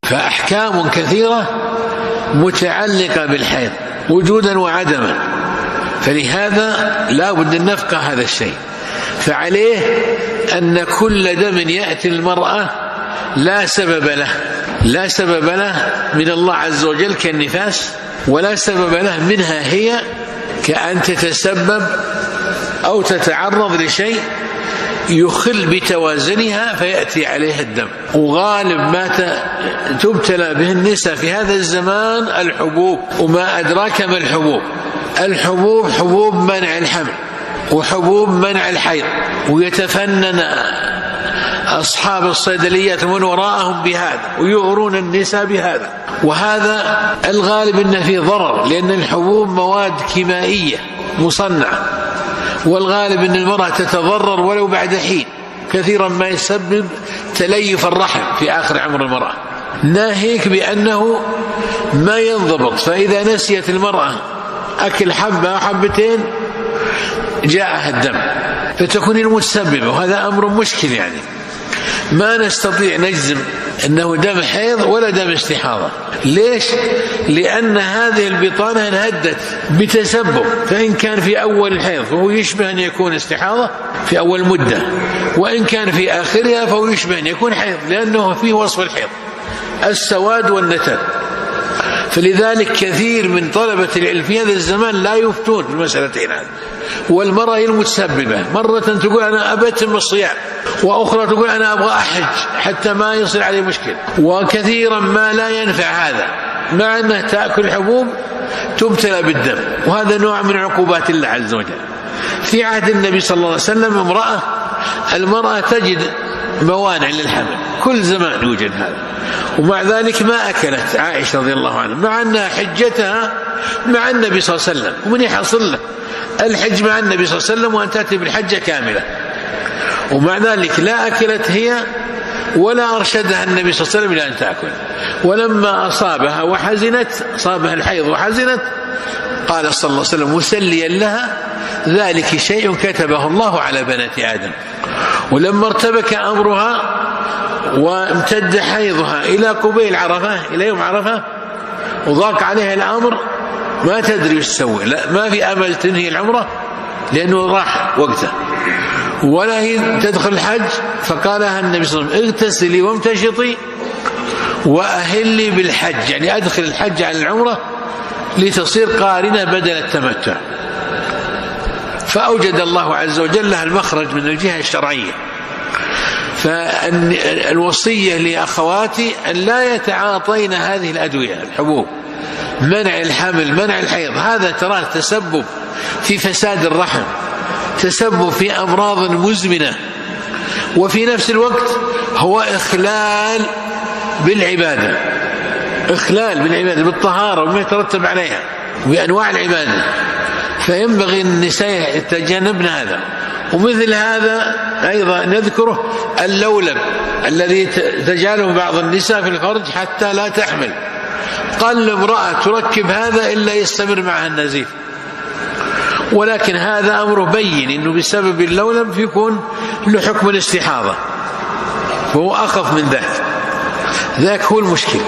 فأحكام كثيرة متعلقة بالحيض وجودا وعدما، فلهذا لا بد أن نفقه هذا الشيء. فعليه أن كل دم يأتي المرأة لا سبب له من الله عز وجل كالنفاس، ولا سبب له منها هي كأن تتسبب أو تتعرض لشيء يخل بتوازنها فيأتي عليها الدم. وغالب ما تبتلى به النساء في هذا الزمان الحبوب، وما أدراك ما الحبوب. الحبوب حبوب منع الحمل وحبوب منع الحيض، ويتفنن أصحاب الصيدليات من وراءهم بهذا ويغرون النساء بهذا، وهذا الغالب أنه فيه ضرر، لأن الحبوب مواد كيميائية مصنعة، والغالب أن المرأة تتضرر ولو بعد حين، كثيرا ما يسبب تليف الرحم في آخر عمر المرأة. ناهيك بأنه ما ينضبط، فإذا نسيت المرأة أكل حبة أو حبتين جاءها الدم فتكون المتسببة، وهذا أمر مشكل. يعني ما نستطيع نجزم أنه دم حيض ولا دم استحاضة. ليش؟ لأن هذه البطانة انهدت بتسبب، فإن كان في أول الحيض فهو يشبه أن يكون استحاضة في أول مدة، وإن كان في آخرها فهو يشبه أن يكون حيض، لأنه فيه وصف الحيض السواد والنتن. فلذلك كثير من طلبة العلم في هذا الزمان لا يفتون في المسألتين هذه. والمرأة المتسببة مرة تقول أنا أبتم الصيام، وأخرى تقول أنا أبغى أحج حتى ما يصير عليه مشكلة، وكثيرا ما لا ينفع هذا، مع أنها تأكل حبوب تبتلى بالدم، وهذا نوع من عقوبات الله عز وجل. في عهد النبي صلى الله عليه وسلم المرأة تجد موانع للحمل، كل زمان يوجد هذا، ومع ذلك ما أكلت عائشة رضي الله عنها، مع أنها حجتها مع النبي صلى الله عليه وسلم، ومن يحصل له الحج مع النبي صلى الله عليه وسلم وأن تأتي بالحجة كاملة، ومع ذلك لا أكلت هي ولا أرشدها النبي صلى الله عليه وسلم إلى أن تأكل. ولما أصابها الحيض وحزنت قال صلى الله عليه وسلم مسليا لها ذلك شيء كتبه الله على بنات آدم. ولما ارتبك أمرها وامتد حيضها إلى قبيل عرفة، إلى يوم عرفة، وضاق عليها الأمر ما تدري وش تسوي، لا ما في أمل تنهي العمرة لأنه راح وقته، ولا هي تدخل الحج. فقالها النبي صلى الله عليه وسلم اغتسلي وامتشطي وأهلي بالحج، يعني أدخل الحج على العمرة لتصير قارنة بدل التمتع. فأوجد الله عز وجل لها المخرج من الجهة الشرعية. فالوصية لأخواتي أن لا يتعاطين هذه الأدوية الحبوب، منع الحمل منع الحيض، هذا تراه تسبب في فساد الرحم، تسبب في أمراض مزمنة، وفي نفس الوقت هو إخلال بالعبادة، بالطهارة وما يترتب عليها بأنواع العبادة. فينبغي النساء يتجنبن هذا. ومثل هذا أيضا نذكره اللولب الذي تجعله بعض النساء في الفرج حتى لا تحمل، قل امرأة تركب هذا إلا يستمر معها النزيف، ولكن هذا أمره بين إنه بسبب اللولب يكون له حكم الاستحاضة، وهو أخف من ذاك هو المشكل.